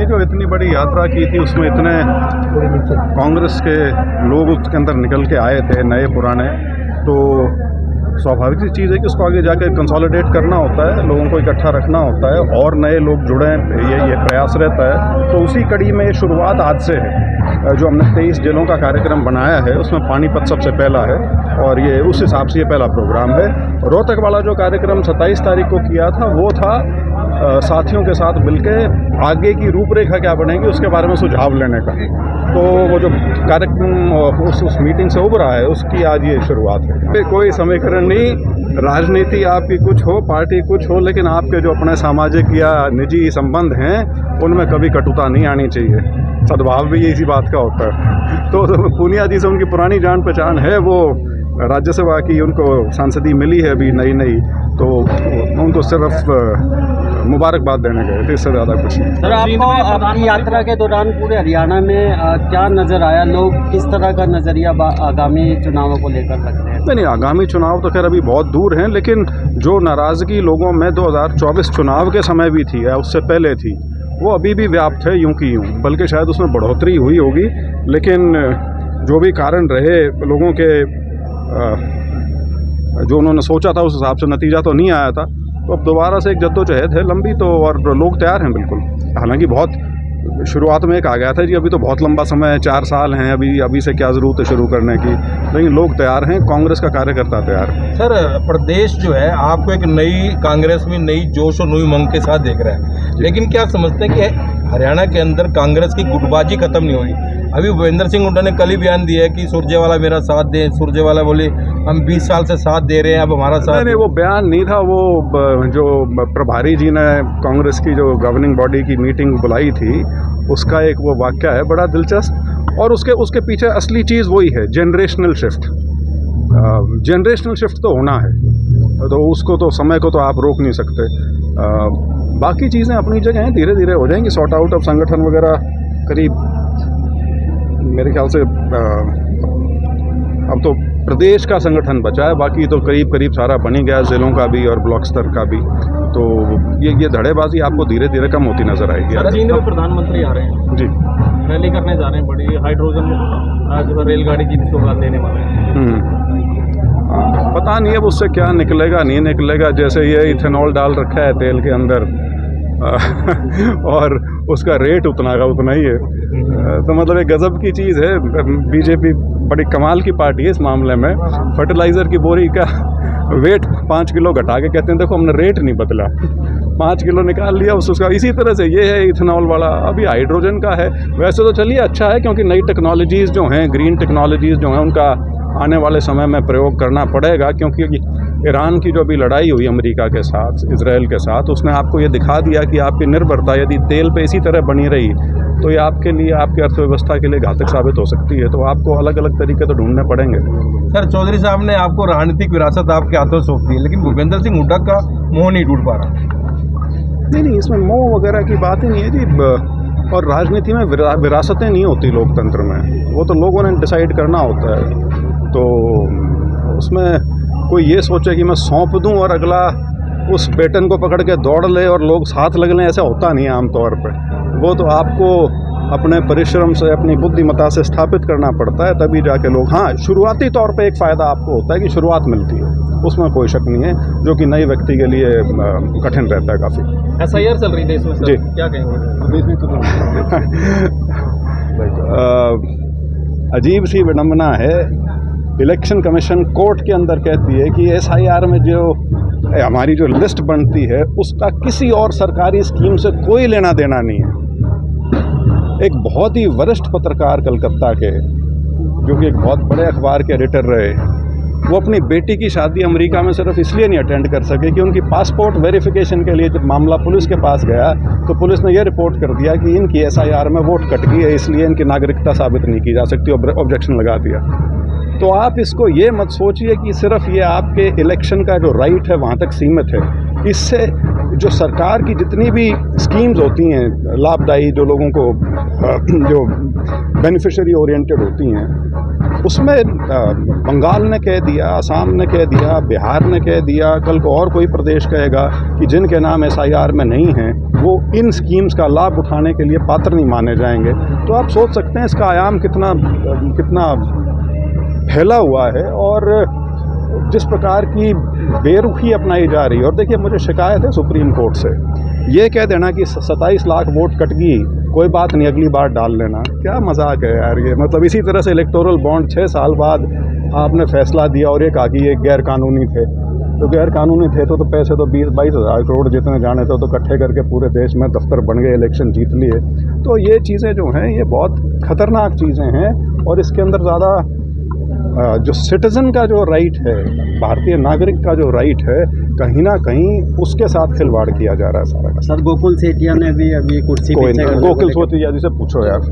ये जो इतनी बड़ी यात्रा की थी उसमें इतने कांग्रेस के लोग उसके अंदर निकल के आए थे, नए पुराने, तो स्वाभाविक सी चीज़ है कि उसको आगे जाकर कंसोलिडेट करना होता है, लोगों को इकट्ठा रखना होता है और नए लोग जुड़ें, ये प्रयास रहता है। तो उसी कड़ी में ये शुरुआत आज से है। जो हमने 23 जिलों का कार्यक्रम बनाया है उसमें पानीपत सबसे पहला है और ये उस हिसाब से ये पहला प्रोग्राम है। रोहतक वाला जो कार्यक्रम 27 तारीख को किया था वो था साथियों के साथ मिलकर आगे की रूपरेखा क्या बनेगी उसके बारे में सुझाव लेने का। तो वो जो कार्यक्रम उस मीटिंग से उभरा है उसकी आज ये शुरुआत है। कोई समीकरण नहीं, राजनीति आपकी कुछ हो, पार्टी कुछ हो, लेकिन आपके जो अपने सामाजिक या निजी संबंध हैं उनमें कभी कटुता नहीं आनी चाहिए। सद्भाव भी इसी बात का होता है। तो पूनिया जी से उनकी पुरानी जान पहचान है, वो राज्यसभा की उनको सांसदी मिली है अभी नई, तो उनको सिर्फ मुबारकबाद देने गए थे, इससे ज़्यादा कुछ नहीं। सर, आपको आपकी यात्रा के दौरान पूरे हरियाणा में क्या नज़र आया? लोग किस तरह का नज़रिया आगामी चुनावों को लेकर रखते हैं? नहीं, आगामी चुनाव तो खैर अभी बहुत दूर हैं, लेकिन जो नाराज़गी लोगों में 2024 चुनाव के समय भी थी या उससे पहले थी, वो अभी भी व्याप्त है, यूं की यूं, बल्कि शायद उसमें बढ़ोतरी हुई होगी। लेकिन जो भी कारण रहे लोगों के जो उन्होंने सोचा था उस हिसाब से नतीजा तो नहीं आया था, तो अब दोबारा से एक जद्दोजहद है लंबी, तो और लोग तैयार हैं बिल्कुल। हालांकि बहुत शुरुआत में एक आ गया था जी अभी तो बहुत लंबा समय है, 4 साल हैं, अभी से क्या ज़रूरत है शुरू करने की, लेकिन लोग तैयार हैं, कांग्रेस का कार्यकर्ता तैयार है। सर, प्रदेश जो है आपको एक नई कांग्रेस में नई जोश और नई उमंग के साथ देख रहा है, लेकिन क्या समझते हैं कि हरियाणा के अंदर कांग्रेस की गुटबाजी खत्म नहीं हुई? अभी भूपेंद्र सिंह हुड्डा ने कल ही बयान दिया है कि सुरजेवाला मेरा साथ दे, सुरजेवाला बोले हम 20 साल से साथ दे रहे हैं, अब हमारा साथ। नहीं, वो बयान नहीं था, वो जो प्रभारी जी ने कांग्रेस की जो गवर्निंग बॉडी की मीटिंग बुलाई थी उसका एक वो वाक्य है बड़ा दिलचस्प, और उसके पीछे असली चीज़ वही है, जनरेशनल शिफ्ट। जनरेशनल शिफ्ट तो होना है, तो उसको तो समय को तो आप रोक नहीं सकते। बाकी चीज़ें अपनी जगह हैं, धीरे धीरे हो जाएंगी सॉर्ट आउट। अब संगठन वगैरह करीब मेरे ख्याल से अब तो प्रदेश का संगठन बचा है, बाकी तो करीब सारा बन ही गया, जिलों का भी और ब्लॉक स्तर का भी। तो ये धड़ेबाजी आपको धीरे धीरे कम होती नजर आएगी। चीन में प्रधानमंत्री आ रहे हैं जी, रैली करने जा रहे हैं, बड़ी हाइड्रोजन आज रेलगाड़ी की सौगात देने वाले हैं। पता नहीं अब उससे क्या निकलेगा नहीं निकलेगा, जैसे ये इथेनॉल डाल रखा है तेल के अंदर और उसका रेट उतना का उतना ही है, तो मतलब एक गजब की चीज़ है। बीजेपी बड़ी कमाल की पार्टी है इस मामले में। फर्टिलाइज़र की बोरी का वेट 5 किलो घटा के कहते हैं देखो हमने रेट नहीं बदला, 5 किलो निकाल लिया उसका। इसी तरह से ये है इथेनॉल वाला, अभी हाइड्रोजन का है। वैसे तो चलिए अच्छा है, क्योंकि नई टेक्नोलॉजीज़ जो हैं, ग्रीन टेक्नोलॉजीज़ जो हैं, उनका आने वाले समय में प्रयोग करना पड़ेगा, क्योंकि ईरान की जो अभी लड़ाई हुई अमेरिका के साथ, इजराइल के साथ, उसने आपको ये दिखा दिया कि आपकी निर्भरता यदि तेल पे इसी तरह बनी रही तो ये आपके लिए, आपकी अर्थव्यवस्था के लिए घातक साबित हो सकती है। तो आपको अलग अलग तरीके तो ढूंढने पड़ेंगे। सर, चौधरी साहब ने आपको राजनीतिक विरासत आपके हाथों सौंप दी, लेकिन भूपेंद्र सिंह हुड्डा का मोह नहीं टूट पा रहा। नहीं, इसमें मोह वगैरह की बात ही नहीं है जी। और राजनीति में विरासतें नहीं होती लोकतंत्र में, वो तो लोगों ने डिसाइड करना होता है। तो उसमें कोई ये सोचे कि मैं सौंप दूं और अगला उस बेटन को पकड़ के दौड़ ले और लोग साथ लग लें, ऐसा होता नहीं है आमतौर पर। वो तो आपको अपने परिश्रम से, अपनी बुद्धिमत्ता से स्थापित करना पड़ता है, तभी जाके लोग। हाँ, शुरुआती तौर पे एक फ़ायदा आपको होता है कि शुरुआत मिलती है, उसमें कोई शक नहीं है, जो कि नए व्यक्ति के लिए कठिन रहता है काफ़ी। SIR चल रही थी इसमें सर, जी, क्या कहेंगे? अजीब सी विडंबना है, इलेक्शन कमीशन कोर्ट के अंदर कहती है कि SIR में जो हमारी जो लिस्ट बनती है उसका किसी और सरकारी स्कीम से कोई लेना देना नहीं है। एक बहुत ही वरिष्ठ पत्रकार कलकत्ता के, जो कि एक बहुत बड़े अखबार के एडिटर रहे, वो अपनी बेटी की शादी अमेरिका में सिर्फ इसलिए नहीं अटेंड कर सके कि उनकी पासपोर्ट वेरिफिकेशन के लिए जब मामला पुलिस के पास गया तो पुलिस ने यह रिपोर्ट कर दिया कि इनकी SIR में वोट कट गई है, इसलिए इनकी नागरिकता साबित नहीं की जा सकती, ऑब्जेक्शन लगा दिया। तो आप इसको ये मत सोचिए कि सिर्फ ये आपके इलेक्शन का जो राइट है वहाँ तक सीमित है। इससे जो सरकार की जितनी भी स्कीम्स होती हैं लाभदायी, जो लोगों को जो बेनिफिशियरी ओरिएंटेड होती हैं, उसमें बंगाल ने कह दिया, असम ने कह दिया, बिहार ने कह दिया, कल को और कोई प्रदेश कहेगा कि जिनके नाम SIR में नहीं हैं वो इन स्कीम्स का लाभ उठाने के लिए पात्र नहीं माने जाएंगे। तो आप सोच सकते हैं इसका आयाम कितना फैला हुआ है और जिस प्रकार की बेरुखी अपनाई जा रही है। और देखिए, मुझे शिकायत है सुप्रीम कोर्ट से, ये कह देना कि 27 लाख वोट कट गई, कोई बात नहीं, अगली बार डाल लेना, क्या मजाक है यार ये। मतलब इसी तरह से इलेक्टोरल बॉन्ड 6 साल बाद आपने फैसला दिया और ये कहा कि ये गैर कानूनी थे। तो गैर कानूनी थे तो पैसे तो 20-22 हज़ार करोड़ जितने जाने थे तो इकट्ठे करके पूरे देश में दफ्तर बन गए, इलेक्शन जीत लिए। तो ये चीज़ें जो हैं ये बहुत ख़तरनाक चीज़ें हैं और इसके अंदर ज़्यादा जो सिटीज़न का जो राइट है, भारतीय नागरिक का जो राइट है, कहीं ना कहीं उसके साथ खिलवाड़ किया जा रहा है सारा का। सर, गोकुल सेठिया ने भी अभी कुर्सी गोकुल सेठिया जी से पूछो यार।